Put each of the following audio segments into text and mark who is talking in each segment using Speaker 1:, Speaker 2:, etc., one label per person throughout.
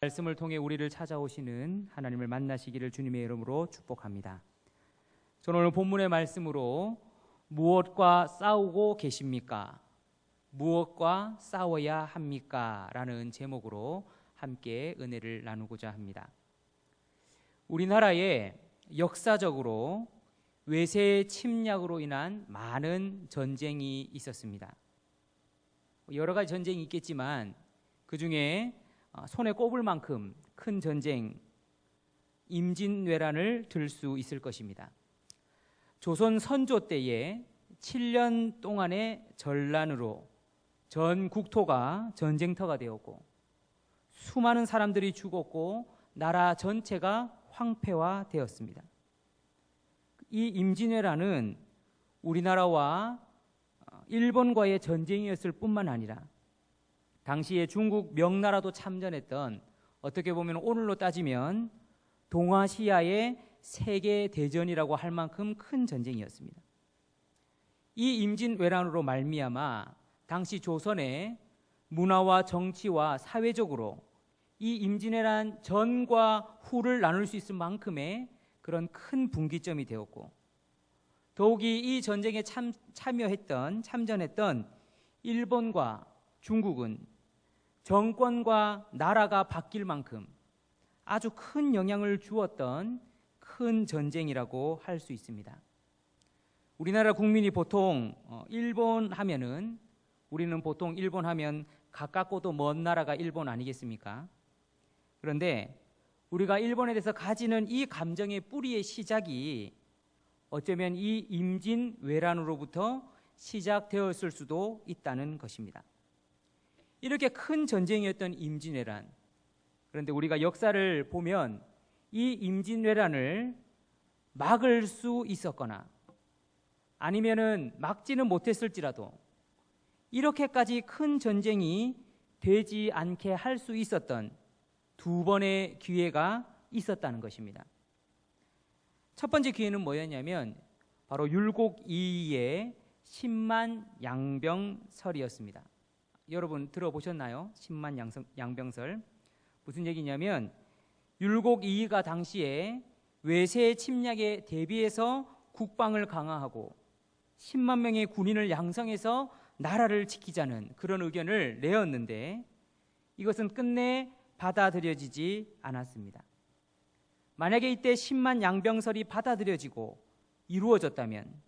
Speaker 1: 말씀을 통해 우리를 찾아오시는 하나님을 만나시기를 주님의 이름으로 축복합니다. 저는 오늘 본문의 말씀으로 무엇과 싸우고 계십니까? 무엇과 싸워야 합니까? 라는 제목으로 함께 은혜를 나누고자 합니다. 우리나라에 역사적으로 외세 침략으로 인한 많은 전쟁이 있었습니다. 여러 가지 전쟁이 있겠지만 그 중에 손에 꼽을 만큼 큰 전쟁, 임진왜란을 들 수 있을 것입니다. 조선 선조 때에 7년 동안의 전란으로 전 국토가 전쟁터가 되었고 수많은 사람들이 죽었고 나라 전체가 황폐화되었습니다. 이 임진왜란은 우리나라와 일본과의 전쟁이었을 뿐만 아니라 당시에 중국 명나라도 참전했던, 어떻게 보면 오늘로 따지면 동아시아의 세계 대전이라고 할 만큼 큰 전쟁이었습니다. 이 임진왜란으로 말미암아 당시 조선의 문화와 정치와 사회적으로 이 임진왜란 전과 후를 나눌 수 있을 만큼의 그런 큰 분기점이 되었고, 더욱이 이 전쟁에 참전했던 일본과 중국은 정권과 나라가 바뀔 만큼 아주 큰 영향을 주었던 큰 전쟁이라고 할 수 있습니다. 우리나라 국민이 보통 일본 하면은, 우리는 보통 일본 하면 가깝고도 먼 나라가 일본 아니겠습니까? 그런데 우리가 일본에 대해서 가지는 이 감정의 뿌리의 시작이 어쩌면 이 임진왜란으로부터 시작되었을 수도 있다는 것입니다. 이렇게 큰 전쟁이었던 임진왜란, 그런데 우리가 역사를 보면 이 임진왜란을 막을 수 있었거나 아니면은 막지는 못했을지라도 이렇게까지 큰 전쟁이 되지 않게 할 수 있었던 두 번의 기회가 있었다는 것입니다. 첫 번째 기회는 뭐였냐면 바로 율곡이의 10만 양병설이었습니다. 여러분 들어보셨나요? 10만 양병설. 무슨 얘기냐면 율곡이가 당시에 외세 침략에 대비해서 국방을 강화하고 10만 명의 군인을 양성해서 나라를 지키자는 그런 의견을 내었는데 이것은 끝내 받아들여지지 않았습니다. 만약에 이때 10만 양병설이 받아들여지고 이루어졌다면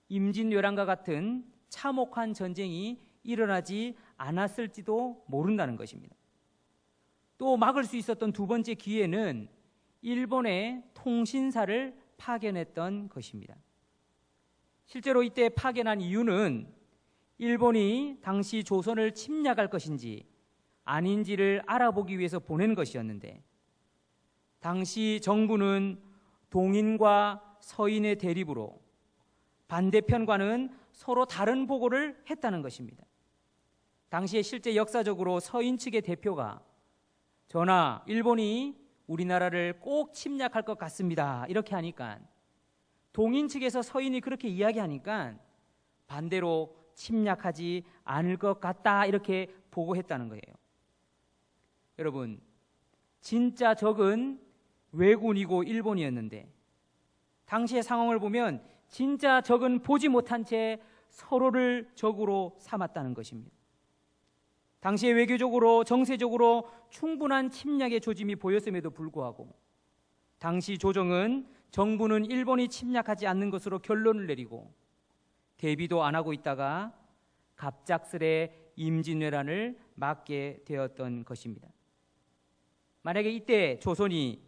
Speaker 1: 임진왜란과 같은 참혹한 전쟁이 일어나지 않았을지도 모른다는 것입니다. 또 막을 수 있었던 두 번째 기회는 일본의 통신사를 파견했던 것입니다. 실제로 이때 파견한 이유는 일본이 당시 조선을 침략할 것인지 아닌지를 알아보기 위해서 보낸 것이었는데, 당시 정부는 동인과 서인의 대립으로 반대편과는 서로 다른 보고를 했다는 것입니다. 당시에 실제 역사적으로 서인 측의 대표가 전하, 일본이 우리나라를 꼭 침략할 것 같습니다, 이렇게 하니까 동인 측에서 서인이 그렇게 이야기하니까 반대로 침략하지 않을 것 같다, 이렇게 보고했다는 거예요. 여러분, 진짜 적은 왜군이고 일본이었는데 당시의 상황을 보면 진짜 적은 보지 못한 채 서로를 적으로 삼았다는 것입니다. 당시에 외교적으로 정세적으로 충분한 침략의 조짐이 보였음에도 불구하고 당시 조정은 정부는 일본이 침략하지 않는 것으로 결론을 내리고 대비도 안 하고 있다가 갑작스레 임진왜란을 맞게 되었던 것입니다. 만약에 이때 조선이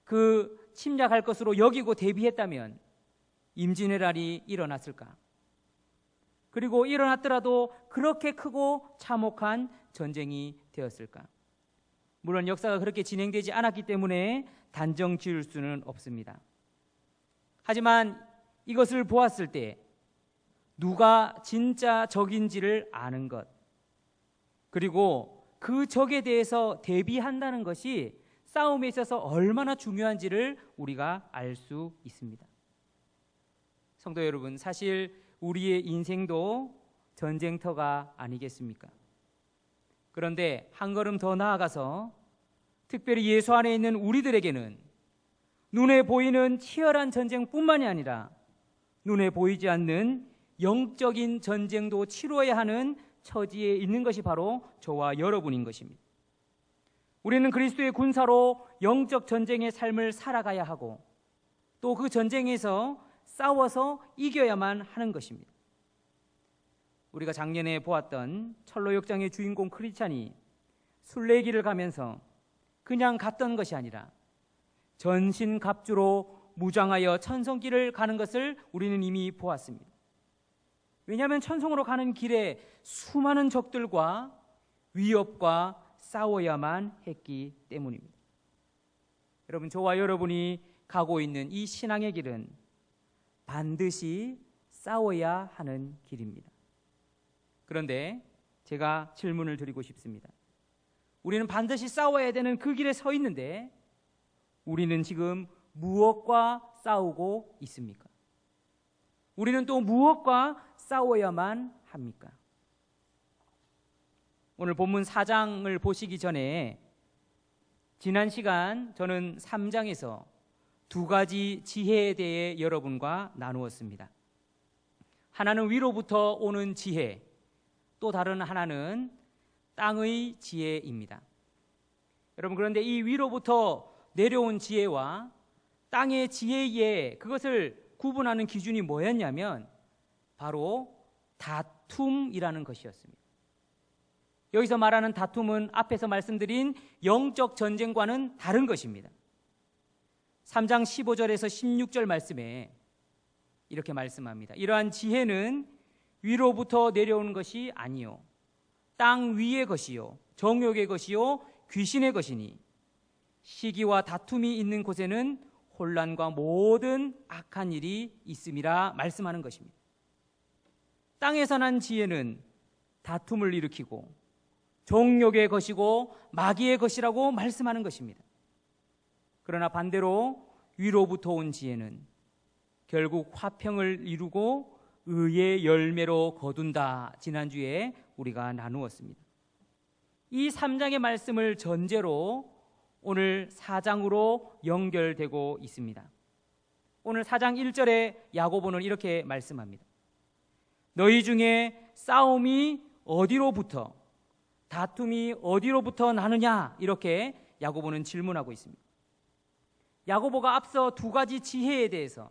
Speaker 1: 그 침략할 것으로 여기고 대비했다면 임진왜란이 일어났을까? 그리고 일어났더라도 그렇게 크고 참혹한 전쟁이 되었을까? 물론 역사가 그렇게 진행되지 않았기 때문에 단정 지을 수는 없습니다. 하지만 이것을 보았을 때 누가 진짜 적인지를 아는 것, 그리고 그 적에 대해서 대비한다는 것이 싸움에 있어서 얼마나 중요한지를 우리가 알 수 있습니다. 성도 여러분, 사실 우리의 인생도 전쟁터가 아니겠습니까? 그런데 한 걸음 더 나아가서 특별히 예수 안에 있는 우리들에게는 눈에 보이는 치열한 전쟁뿐만이 아니라 눈에 보이지 않는 영적인 전쟁도 치러야 하는 처지에 있는 것이 바로 저와 여러분인 것입니다. 우리는 그리스도의 군사로 영적 전쟁의 삶을 살아가야 하고 또 그 전쟁에서 싸워서 이겨야만 하는 것입니다. 우리가 작년에 보았던 철로역장의 주인공 크리스찬이 순례길을 가면서 그냥 갔던 것이 아니라 전신갑주로 무장하여 천성길을 가는 것을 우리는 이미 보았습니다. 왜냐하면 천성으로 가는 길에 수많은 적들과 위협과 싸워야만 했기 때문입니다. 여러분, 저와 여러분이 가고 있는 이 신앙의 길은 반드시 싸워야 하는 길입니다. 그런데 제가 질문을 드리고 싶습니다. 우리는 반드시 싸워야 되는 그 길에 서 있는데 우리는 지금 무엇과 싸우고 있습니까? 우리는 또 무엇과 싸워야만 합니까? 오늘 본문 4장을 보시기 전에 지난 시간 저는 3장에서 두 가지 지혜에 대해 여러분과 나누었습니다. 하나는 위로부터 오는 지혜, 또 다른 하나는 땅의 지혜입니다. 여러분, 그런데 이 위로부터 내려온 지혜와 땅의 지혜의 그것을 구분하는 기준이 뭐였냐면 바로 다툼이라는 것이었습니다. 여기서 말하는 다툼은 앞에서 말씀드린 영적 전쟁과는 다른 것입니다. 3장 15절에서 16절 말씀에 이렇게 말씀합니다. 이러한 지혜는 위로부터 내려오는 것이 아니요 땅 위의 것이요 정욕의 것이요 귀신의 것이니 시기와 다툼이 있는 곳에는 혼란과 모든 악한 일이 있음이라 말씀하는 것입니다. 땅에서 난 지혜는 다툼을 일으키고 정욕의 것이고 마귀의 것이라고 말씀하는 것입니다. 그러나 반대로 위로부터 온 지혜는 결국 화평을 이루고 의의 열매로 거둔다. 지난주에 우리가 나누었습니다. 이 3장의 말씀을 전제로 오늘 4장으로 연결되고 있습니다. 오늘 4장 1절에 야고보는 이렇게 말씀합니다. 너희 중에 싸움이 어디로부터, 다툼이 어디로부터 나느냐? 이렇게 야고보는 질문하고 있습니다. 야고보가 앞서 두 가지 지혜에 대해서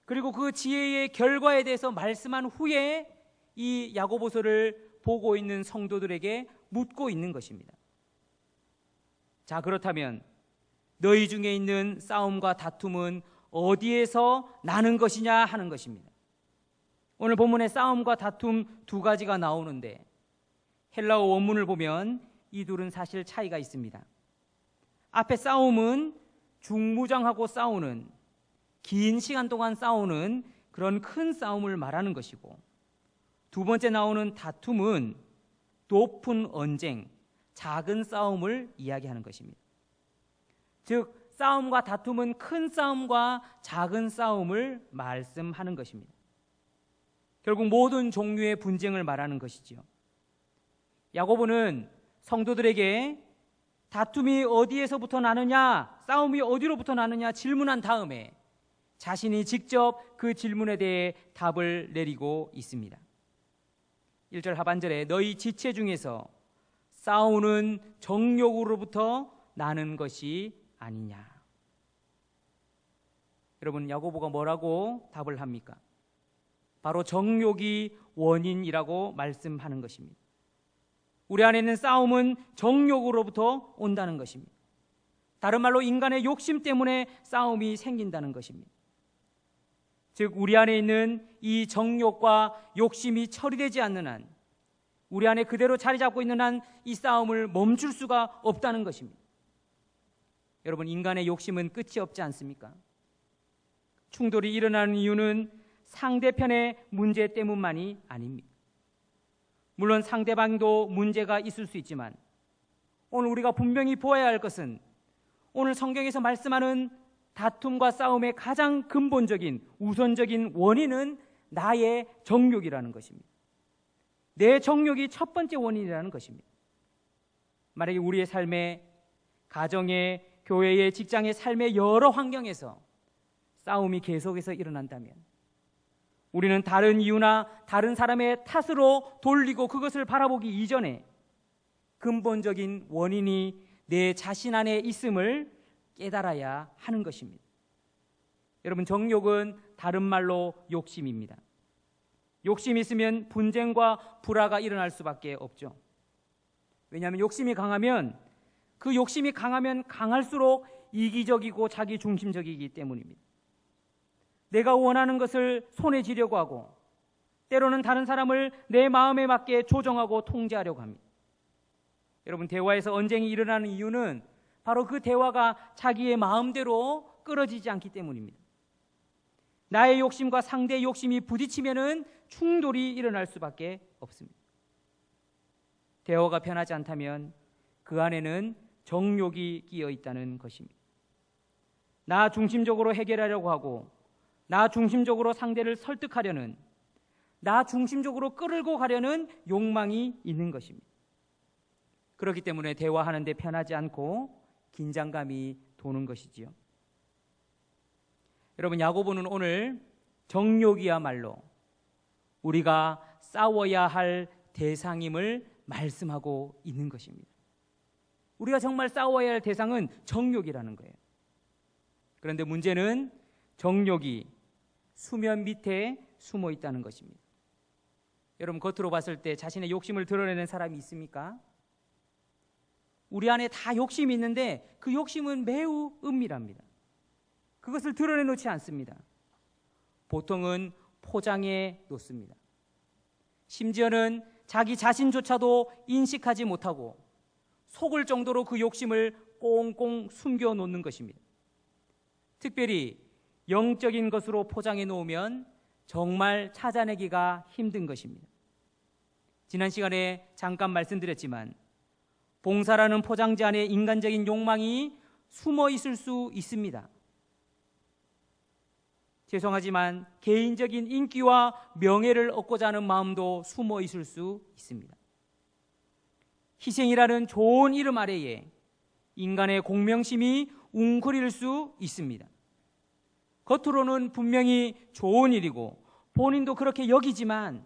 Speaker 1: 그리고 그 지혜의 결과에 대해서 말씀한 후에 이 야고보서를 보고 있는 성도들에게 묻고 있는 것입니다. 자, 그렇다면 너희 중에 있는 싸움과 다툼은 어디에서 나는 것이냐 하는 것입니다. 오늘 본문에 싸움과 다툼 두 가지가 나오는데 헬라어 원문을 보면 이 둘은 사실 차이가 있습니다. 앞에 싸움은 중무장하고 싸우는, 긴 시간 동안 싸우는 그런 큰 싸움을 말하는 것이고, 두 번째 나오는 다툼은 높은 언쟁, 작은 싸움을 이야기하는 것입니다. 즉 싸움과 다툼은 큰 싸움과 작은 싸움을 말씀하는 것입니다. 결국 모든 종류의 분쟁을 말하는 것이지요. 야고보는 성도들에게 다툼이 어디에서부터 나느냐, 싸움이 어디로부터 나느냐 질문한 다음에 자신이 직접 그 질문에 대해 답을 내리고 있습니다. 1절 하반절에 너희 지체 중에서 싸우는 정욕으로부터 나는 것이 아니냐. 여러분, 야고보가 뭐라고 답을 합니까? 바로 정욕이 원인이라고 말씀하는 것입니다. 우리 안에 있는 싸움은 정욕으로부터 온다는 것입니다. 다른 말로 인간의 욕심 때문에 싸움이 생긴다는 것입니다. 즉 우리 안에 있는 이 정욕과 욕심이 처리되지 않는 한, 우리 안에 그대로 자리 잡고 있는 한 이 싸움을 멈출 수가 없다는 것입니다. 여러분, 인간의 욕심은 끝이 없지 않습니까? 충돌이 일어나는 이유는 상대편의 문제 때문만이 아닙니다. 물론 상대방도 문제가 있을 수 있지만 오늘 우리가 분명히 보아야 할 것은 오늘 성경에서 말씀하는 다툼과 싸움의 가장 근본적인 우선적인 원인은 나의 정욕이라는 것입니다. 내 정욕이 첫 번째 원인이라는 것입니다. 만약에 우리의 삶에, 가정에, 교회의, 직장의 삶의 여러 환경에서 싸움이 계속해서 일어난다면 우리는 다른 이유나 다른 사람의 탓으로 돌리고 그것을 바라보기 이전에 근본적인 원인이 내 자신 안에 있음을 깨달아야 하는 것입니다. 여러분, 정욕은 다른 말로 욕심입니다. 욕심이 있으면 분쟁과 불화가 일어날 수밖에 없죠. 왜냐하면 욕심이 강하면 강할수록 이기적이고 자기 중심적이기 때문입니다. 내가 원하는 것을 손에 쥐려고 하고 때로는 다른 사람을 내 마음에 맞게 조정하고 통제하려고 합니다. 여러분, 대화에서 언쟁이 일어나는 이유는 바로 그 대화가 자기의 마음대로 끌어지지 않기 때문입니다. 나의 욕심과 상대의 욕심이 부딪히면은 충돌이 일어날 수밖에 없습니다. 대화가 편하지 않다면 그 안에는 정욕이 끼어 있다는 것입니다. 나 중심적으로 해결하려고 하고 나 중심적으로 상대를 설득하려는, 나 중심적으로 끌고 가려는 욕망이 있는 것입니다. 그렇기 때문에 대화하는데 편하지 않고 긴장감이 도는 것이지요. 여러분, 야고보는 오늘 정욕이야말로 우리가 싸워야 할 대상임을 말씀하고 있는 것입니다. 우리가 정말 싸워야 할 대상은 정욕이라는 거예요. 그런데 문제는 정욕이 수면 밑에 숨어 있다는 것입니다. 여러분, 겉으로 봤을 때 자신의 욕심을 드러내는 사람이 있습니까? 우리 안에 다 욕심이 있는데 그 욕심은 매우 은밀합니다. 그것을 드러내놓지 않습니다. 보통은 포장해 놓습니다. 심지어는 자기 자신조차도 인식하지 못하고 속을 정도로 그 욕심을 꽁꽁 숨겨놓는 것입니다. 특별히 영적인 것으로 포장해 놓으면 정말 찾아내기가 힘든 것입니다. 지난 시간에 잠깐 말씀드렸지만 봉사라는 포장지 안에 인간적인 욕망이 숨어 있을 수 있습니다. 죄송하지만 개인적인 인기와 명예를 얻고자 하는 마음도 숨어 있을 수 있습니다. 희생이라는 좋은 이름 아래에 인간의 공명심이 웅크릴 수 있습니다. 겉으로는 분명히 좋은 일이고 본인도 그렇게 여기지만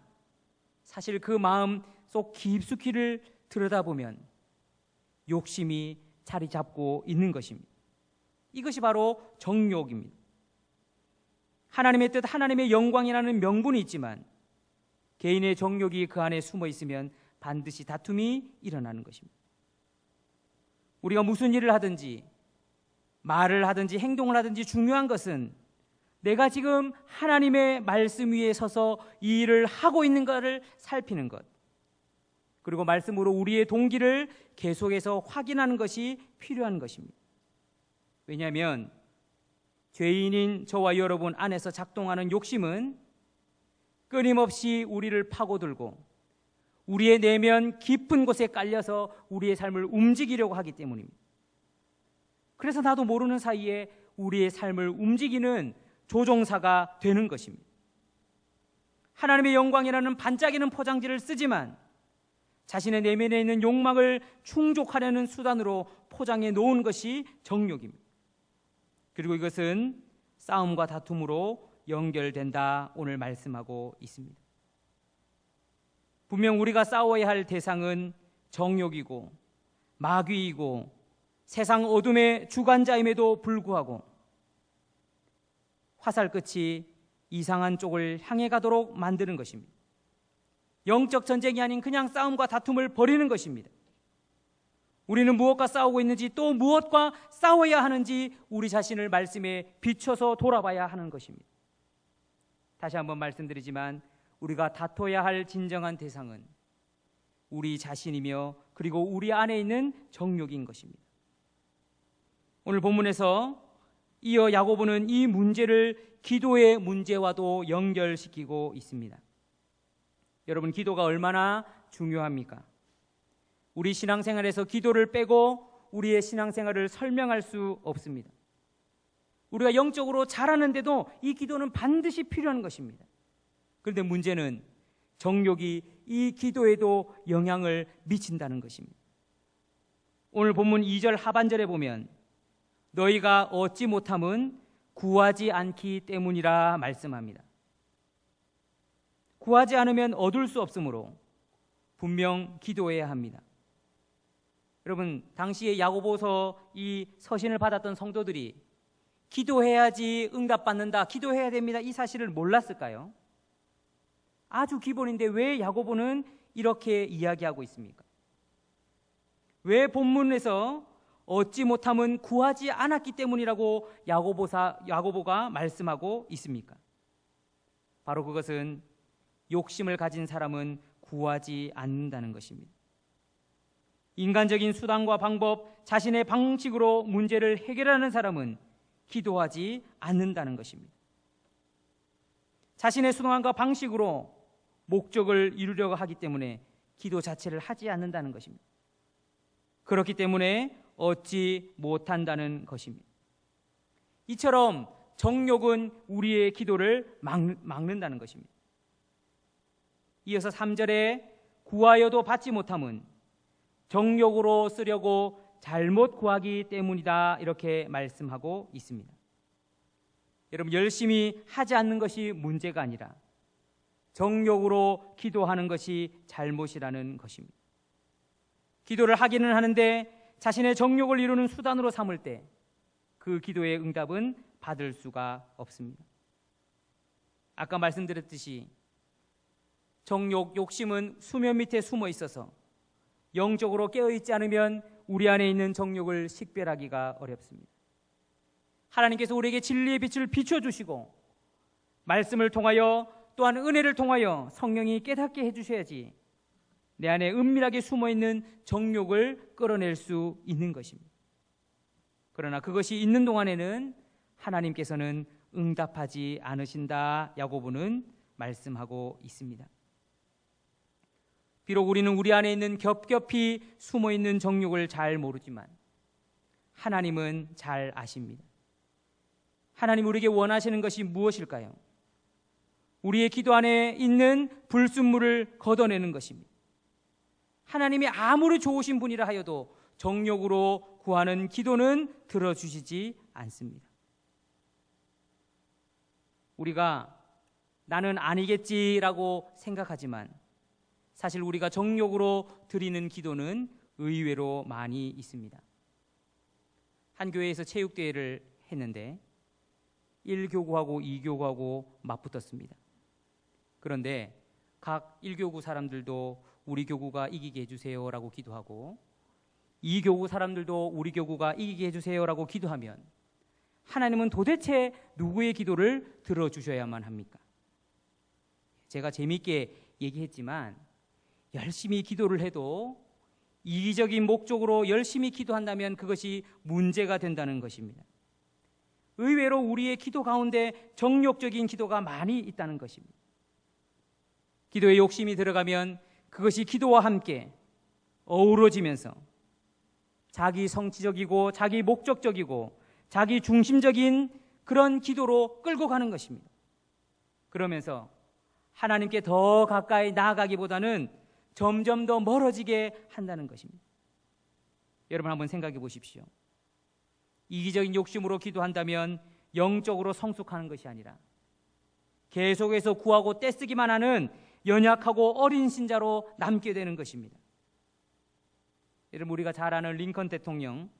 Speaker 1: 사실 그 마음 속 깊숙이를 들여다보면 욕심이 자리 잡고 있는 것입니다. 이것이 바로 정욕입니다. 하나님의 뜻, 하나님의 영광이라는 명분이 있지만 개인의 정욕이 그 안에 숨어 있으면 반드시 다툼이 일어나는 것입니다. 우리가 무슨 일을 하든지 말을 하든지 행동을 하든지 중요한 것은 내가 지금 하나님의 말씀 위에 서서 이 일을 하고 있는가를 살피는 것, 그리고 말씀으로 우리의 동기를 계속해서 확인하는 것이 필요한 것입니다. 왜냐하면 죄인인 저와 여러분 안에서 작동하는 욕심은 끊임없이 우리를 파고들고 우리의 내면 깊은 곳에 깔려서 우리의 삶을 움직이려고 하기 때문입니다. 그래서 나도 모르는 사이에 우리의 삶을 움직이는 조종사가 되는 것입니다. 하나님의 영광이라는 반짝이는 포장지를 쓰지만 자신의 내면에 있는 욕망을 충족하려는 수단으로 포장해 놓은 것이 정욕입니다. 그리고 이것은 싸움과 다툼으로 연결된다 오늘 말씀하고 있습니다. 분명 우리가 싸워야 할 대상은 정욕이고 마귀이고 세상 어둠의 주관자임에도 불구하고 화살 끝이 이상한 쪽을 향해 가도록 만드는 것입니다. 영적 전쟁이 아닌 그냥 싸움과 다툼을 벌이는 것입니다. 우리는 무엇과 싸우고 있는지 또 무엇과 싸워야 하는지 우리 자신을 말씀에 비춰서 돌아봐야 하는 것입니다. 다시 한번 말씀드리지만 우리가 다퉈야 할 진정한 대상은 우리 자신이며 그리고 우리 안에 있는 정욕인 것입니다. 오늘 본문에서 이어 야고보는 이 문제를 기도의 문제와도 연결시키고 있습니다. 여러분, 기도가 얼마나 중요합니까? 우리 신앙생활에서 기도를 빼고 우리의 신앙생활을 설명할 수 없습니다. 우리가 영적으로 잘하는데도 이 기도는 반드시 필요한 것입니다. 그런데 문제는 정욕이 이 기도에도 영향을 미친다는 것입니다. 오늘 본문 2절 하반절에 보면 너희가 얻지 못함은 구하지 않기 때문이라 말씀합니다. 구하지 않으면 얻을 수 없으므로 분명 기도해야 합니다. 여러분, 당시에 야고보서 이 서신을 받았던 성도들이 기도해야지 응답받는다, 기도해야 됩니다, 이 사실을 몰랐을까요? 아주 기본인데 왜 야고보는 이렇게 이야기하고 있습니까? 왜 본문에서 얻지 못함은 구하지 않았기 때문이라고 야고보가 말씀하고 있습니까? 바로 그것은 욕심을 가진 사람은 구하지 않는다는 것입니다. 인간적인 수단과 방법, 자신의 방식으로 문제를 해결하는 사람은 기도하지 않는다는 것입니다. 자신의 수단과 방식으로 목적을 이루려고 하기 때문에 기도 자체를 하지 않는다는 것입니다. 그렇기 때문에 얻지 못한다는 것입니다. 이처럼 정욕은 우리의 기도를 막는다는 것입니다. 이어서 3절에 구하여도 받지 못함은 정욕으로 쓰려고 잘못 구하기 때문이다, 이렇게 말씀하고 있습니다. 여러분, 열심히 하지 않는 것이 문제가 아니라 정욕으로 기도하는 것이 잘못이라는 것입니다. 기도를 하기는 하는데 자신의 정욕을 이루는 수단으로 삼을 때 그 기도의 응답은 받을 수가 없습니다. 아까 말씀드렸듯이 정욕, 욕심은 수면 밑에 숨어 있어서 영적으로 깨어있지 않으면 우리 안에 있는 정욕을 식별하기가 어렵습니다. 하나님께서 우리에게 진리의 빛을 비춰주시고 말씀을 통하여 또한 은혜를 통하여 성령이 깨닫게 해주셔야지 내 안에 은밀하게 숨어있는 정욕을 끌어낼 수 있는 것입니다. 그러나 그것이 있는 동안에는 하나님께서는 응답하지 않으신다, 야고보는 말씀하고 있습니다. 비록 우리는 우리 안에 있는 겹겹이 숨어있는 정욕을 잘 모르지만 하나님은 잘 아십니다. 하나님 우리에게 원하시는 것이 무엇일까요? 우리의 기도 안에 있는 불순물을 걷어내는 것입니다. 하나님이 아무리 좋으신 분이라 하여도 정욕으로 구하는 기도는 들어주시지 않습니다. 우리가 나는 아니겠지라고 생각하지만 사실 우리가 정욕으로 드리는 기도는 의외로 많이 있습니다. 한 교회에서 체육대회를 했는데 1교구하고 2교구하고 맞붙었습니다. 그런데 각 1교구 사람들도 우리 교구가 이기게 해주세요라고 기도하고 2교구 사람들도 우리 교구가 이기게 해주세요라고 기도하면 하나님은 도대체 누구의 기도를 들어주셔야만 합니까? 제가 재미있게 얘기했지만 열심히 기도를 해도 이기적인 목적으로 열심히 기도한다면 그것이 문제가 된다는 것입니다. 의외로 우리의 기도 가운데 정욕적인 기도가 많이 있다는 것입니다. 기도에 욕심이 들어가면 그것이 기도와 함께 어우러지면서 자기 성취적이고 자기 목적적이고 자기 중심적인 그런 기도로 끌고 가는 것입니다. 그러면서 하나님께 더 가까이 나아가기보다는 점점 더 멀어지게 한다는 것입니다. 여러분 한번 생각해 보십시오. 이기적인 욕심으로 기도한다면 영적으로 성숙하는 것이 아니라 계속해서 구하고 떼쓰기만 하는 연약하고 어린 신자로 남게 되는 것입니다. 여러분 우리가 잘 아는 링컨 대통령,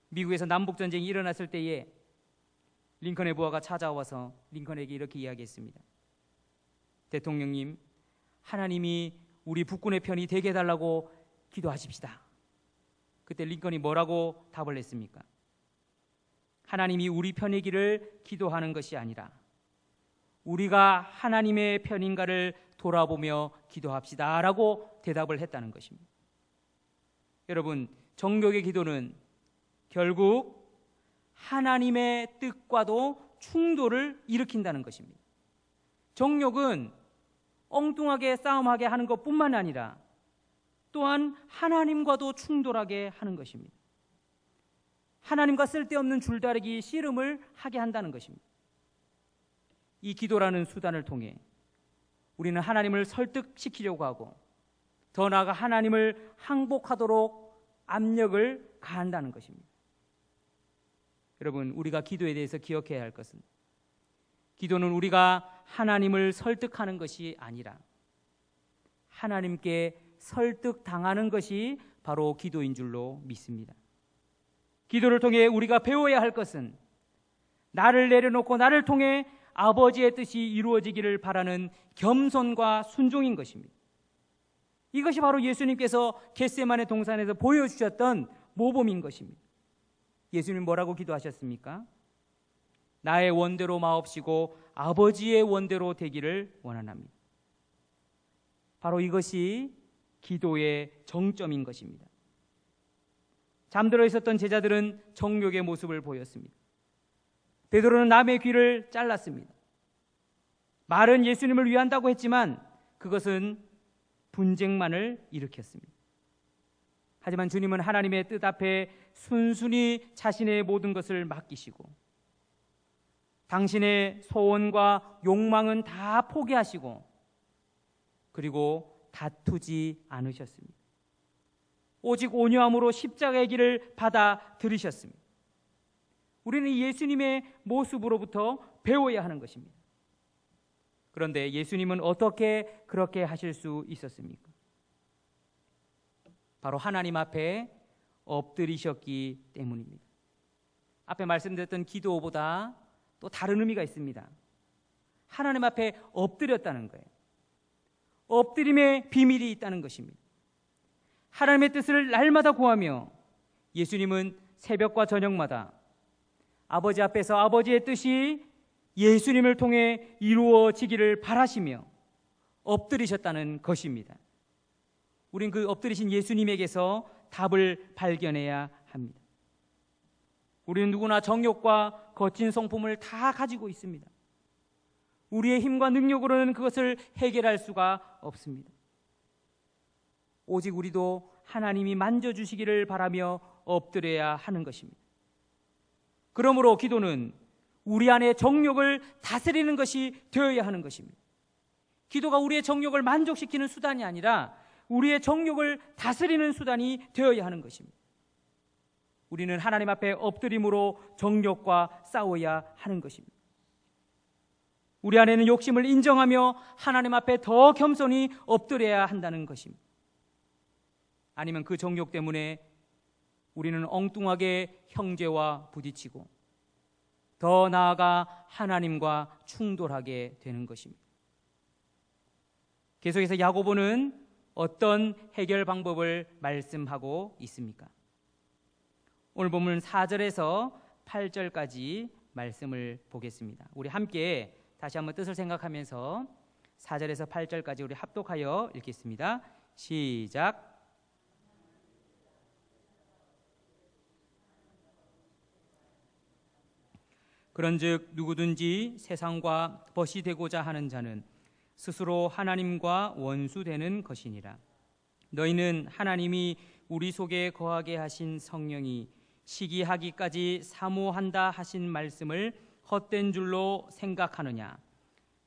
Speaker 1: 미국에서 남북전쟁이 일어났을 때에 링컨의 부하가 찾아와서 링컨에게 이렇게 이야기했습니다. 대통령님, 하나님이 우리 북군의 편이 되게 해달라고 기도하십시다. 그때 링컨이 뭐라고 답을 했습니까? 하나님이 우리 편이기를 기도하는 것이 아니라 우리가 하나님의 편인가를 돌아보며 기도합시다 라고 대답을 했다는 것입니다. 여러분, 정욕의 기도는 결국 하나님의 뜻과도 충돌을 일으킨다는 것입니다. 정욕은 엉뚱하게 싸움하게 하는 것뿐만 아니라 또한 하나님과도 충돌하게 하는 것입니다. 하나님과 쓸데없는 줄다리기 씨름을 하게 한다는 것입니다. 이 기도라는 수단을 통해 우리는 하나님을 설득시키려고 하고 더 나아가 하나님을 항복하도록 압력을 가한다는 것입니다. 여러분, 우리가 기도에 대해서 기억해야 할 것은 기도는 우리가 하나님을 설득하는 것이 아니라 하나님께 설득당하는 것이 바로 기도인 줄로 믿습니다. 기도를 통해 우리가 배워야 할 것은 나를 내려놓고 나를 통해 아버지의 뜻이 이루어지기를 바라는 겸손과 순종인 것입니다. 이것이 바로 예수님께서 겟세마네 동산에서 보여주셨던 모범인 것입니다. 예수님 뭐라고 기도하셨습니까? 나의 원대로 마옵시고 아버지의 원대로 되기를 원하나이다. 바로 이것이 기도의 정점인 것입니다. 잠들어 있었던 제자들은 정욕의 모습을 보였습니다. 베드로는 남의 귀를 잘랐습니다. 말은 예수님을 위한다고 했지만 그것은 분쟁만을 일으켰습니다. 하지만 주님은 하나님의 뜻 앞에 순순히 자신의 모든 것을 맡기시고 당신의 소원과 욕망은 다 포기하시고 그리고 다투지 않으셨습니다. 오직 온유함으로 십자가의 길을 받아들이셨습니다. 우리는 예수님의 모습으로부터 배워야 하는 것입니다. 그런데 예수님은 어떻게 그렇게 하실 수 있었습니까? 바로 하나님 앞에 엎드리셨기 때문입니다. 앞에 말씀드렸던 기도보다 또 다른 의미가 있습니다. 하나님 앞에 엎드렸다는 거예요. 엎드림의 비밀이 있다는 것입니다. 하나님의 뜻을 날마다 구하며 예수님은 새벽과 저녁마다 아버지 앞에서 아버지의 뜻이 예수님을 통해 이루어지기를 바라시며 엎드리셨다는 것입니다. 우린 그 엎드리신 예수님에게서 답을 발견해야 합니다. 우리는 누구나 정욕과 거친 성품을 다 가지고 있습니다. 우리의 힘과 능력으로는 그것을 해결할 수가 없습니다. 오직 우리도 하나님이 만져주시기를 바라며 엎드려야 하는 것입니다. 그러므로 기도는 우리 안의 정욕을 다스리는 것이 되어야 하는 것입니다. 기도가 우리의 정욕을 만족시키는 수단이 아니라 우리의 정욕을 다스리는 수단이 되어야 하는 것입니다. 우리는 하나님 앞에 엎드림으로 정욕과 싸워야 하는 것입니다. 우리 안에는 욕심을 인정하며 하나님 앞에 더 겸손히 엎드려야 한다는 것입니다. 아니면 그 정욕 때문에 우리는 엉뚱하게 형제와 부딪히고 더 나아가 하나님과 충돌하게 되는 것입니다. 계속해서 야고보는 어떤 해결 방법을 말씀하고 있습니까? 오늘 본문 4절에서 8절까지 말씀을 보겠습니다. 우리 함께 다시 한번 뜻을 생각하면서 4절에서 8절까지 우리 합독하여 읽겠습니다. 시작. 그런즉 누구든지 세상과 벗이 되고자 하는 자는 스스로 하나님과 원수되는 것이니라. 너희는 하나님이 우리 속에 거하게 하신 성령이 시기하기까지 사모한다 하신 말씀을 헛된 줄로 생각하느냐.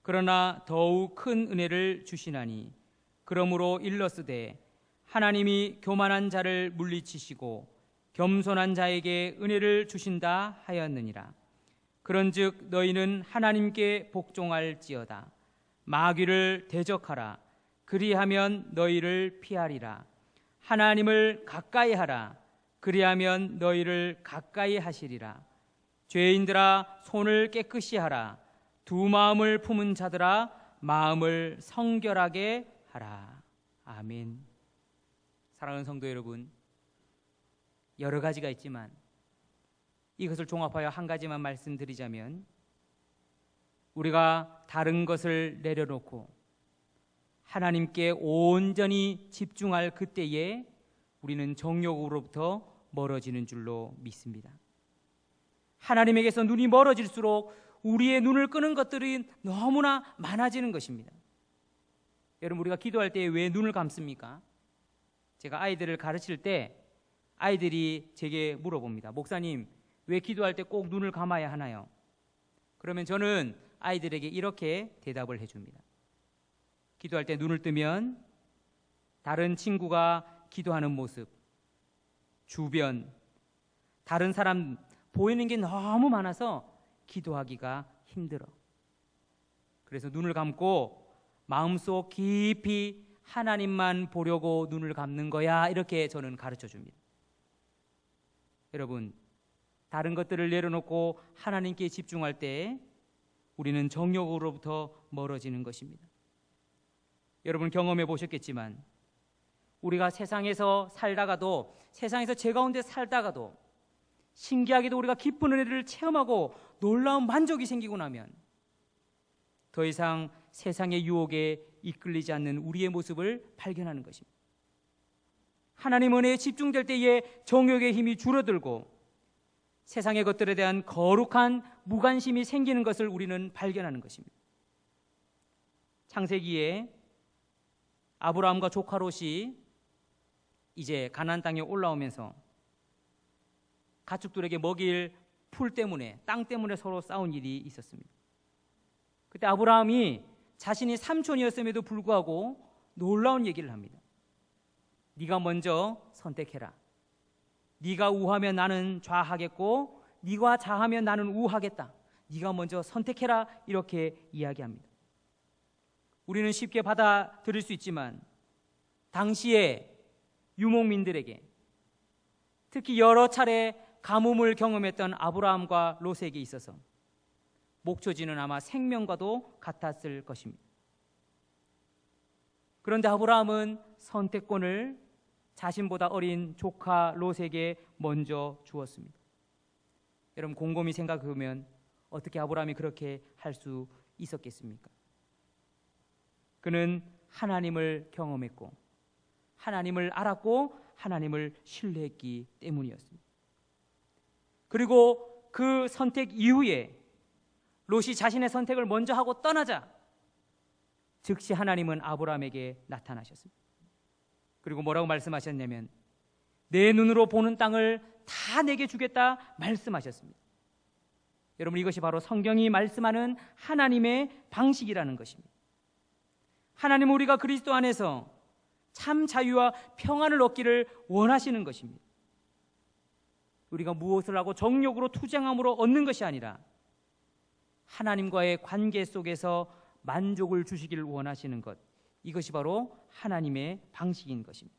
Speaker 1: 그러나 더욱 큰 은혜를 주시나니 그러므로 일러스되 하나님이 교만한 자를 물리치시고 겸손한 자에게 은혜를 주신다 하였느니라. 그런즉 너희는 하나님께 복종할지어다. 마귀를 대적하라. 그리하면 너희를 피하리라. 하나님을 가까이 하라. 그리하면 너희를 가까이 하시리라. 죄인들아 손을 깨끗이 하라. 두 마음을 품은 자들아 마음을 성결하게 하라. 아멘. 사랑하는 성도 여러분, 여러 가지가 있지만 이것을 종합하여 한 가지만 말씀드리자면 우리가 다른 것을 내려놓고 하나님께 온전히 집중할 그때에 우리는 정욕으로부터 멀어지는 줄로 믿습니다. 하나님에게서 눈이 멀어질수록 우리의 눈을 끄는 것들이 너무나 많아지는 것입니다. 여러분, 우리가 기도할 때 왜 눈을 감습니까? 제가 아이들을 가르칠 때 아이들이 제게 물어봅니다. 목사님, 왜 기도할 때 꼭 눈을 감아야 하나요? 그러면 저는 아이들에게 이렇게 대답을 해줍니다. 기도할 때 눈을 뜨면 다른 친구가 기도하는 모습, 주변, 다른 사람 보이는 게 너무 많아서 기도하기가 힘들어. 그래서 눈을 감고 마음속 깊이 하나님만 보려고 눈을 감는 거야, 이렇게 저는 가르쳐 줍니다. 여러분, 다른 것들을 내려놓고 하나님께 집중할 때 우리는 정욕으로부터 멀어지는 것입니다. 여러분 경험해 보셨겠지만 우리가 세상에서 살다가도, 세상에서 제 가운데 살다가도 신기하게도 우리가 기쁜 은혜를 체험하고 놀라운 만족이 생기고 나면 더 이상 세상의 유혹에 이끌리지 않는 우리의 모습을 발견하는 것입니다. 하나님 은혜에 집중될 때에 정욕의 힘이 줄어들고 세상의 것들에 대한 거룩한 무관심이 생기는 것을 우리는 발견하는 것입니다. 창세기에 아브라함과 조카 롯이 이제 가나안 땅에 올라오면서 가축들에게 먹일 풀 때문에, 땅 때문에 서로 싸운 일이 있었습니다. 그때 아브라함이 자신이 삼촌이었음에도 불구하고 놀라운 얘기를 합니다. 네가 먼저 선택해라. 네가 우하면 나는 좌하겠고 네가 좌하면 나는 우하겠다. 네가 먼저 선택해라, 이렇게 이야기합니다. 우리는 쉽게 받아들일 수 있지만 당시에 유목민들에게, 특히 여러 차례 가뭄을 경험했던 아브라함과 롯에게 있어서 목초지는 아마 생명과도 같았을 것입니다. 그런데 아브라함은 선택권을 자신보다 어린 조카 롯에게 먼저 주었습니다. 여러분 곰곰이 생각해보면 어떻게 아브라함이 그렇게 할 수 있었겠습니까? 그는 하나님을 경험했고 하나님을 알았고 하나님을 신뢰했기 때문이었습니다. 그리고 그 선택 이후에 롯이 자신의 선택을 먼저 하고 떠나자 즉시 하나님은 아브라함에게 나타나셨습니다. 그리고 뭐라고 말씀하셨냐면 내 눈으로 보는 땅을 다 내게 주겠다 말씀하셨습니다. 여러분 이것이 바로 성경이 말씀하는 하나님의 방식이라는 것입니다. 하나님은 우리가 그리스도 안에서 참 자유와 평안을 얻기를 원하시는 것입니다. 우리가 무엇을 하고 정욕으로 투쟁함으로 얻는 것이 아니라 하나님과의 관계 속에서 만족을 주시기를 원하시는 것, 이것이 바로 하나님의 방식인 것입니다.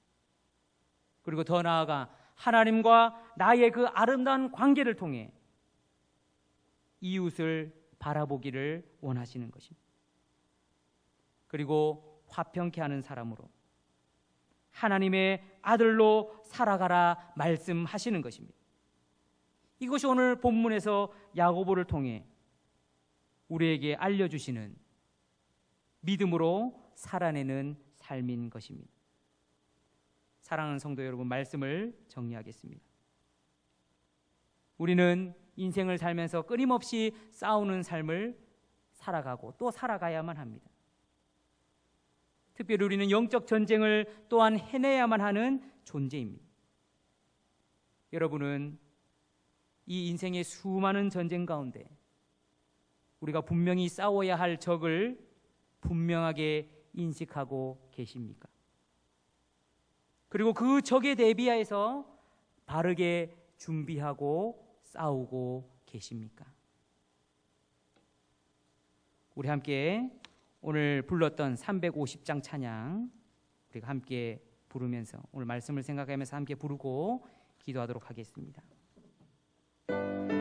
Speaker 1: 그리고 더 나아가 하나님과 나의 그 아름다운 관계를 통해 이웃을 바라보기를 원하시는 것입니다. 그리고 화평케 하는 사람으로 하나님의 아들로 살아가라 말씀하시는 것입니다. 이것이 오늘 본문에서 야고보를 통해 우리에게 알려주시는 믿음으로 살아내는 삶인 것입니다. 사랑하는 성도 여러분, 말씀을 정리하겠습니다. 우리는 인생을 살면서 끊임없이 싸우는 삶을 살아가고 또 살아가야만 합니다. 특별히 우리는 영적 전쟁을 또한 해내야만 하는 존재입니다. 여러분은 이 인생의 수많은 전쟁 가운데 우리가 분명히 싸워야 할 적을 분명하게 인식하고 계십니까? 그리고 그 적에 대비해서 바르게 준비하고 싸우고 계십니까? 우리 함께 오늘 불렀던 350장 찬양 우리가 함께 부르면서 오늘 말씀을 생각하면서 함께 부르고 기도하도록 하겠습니다.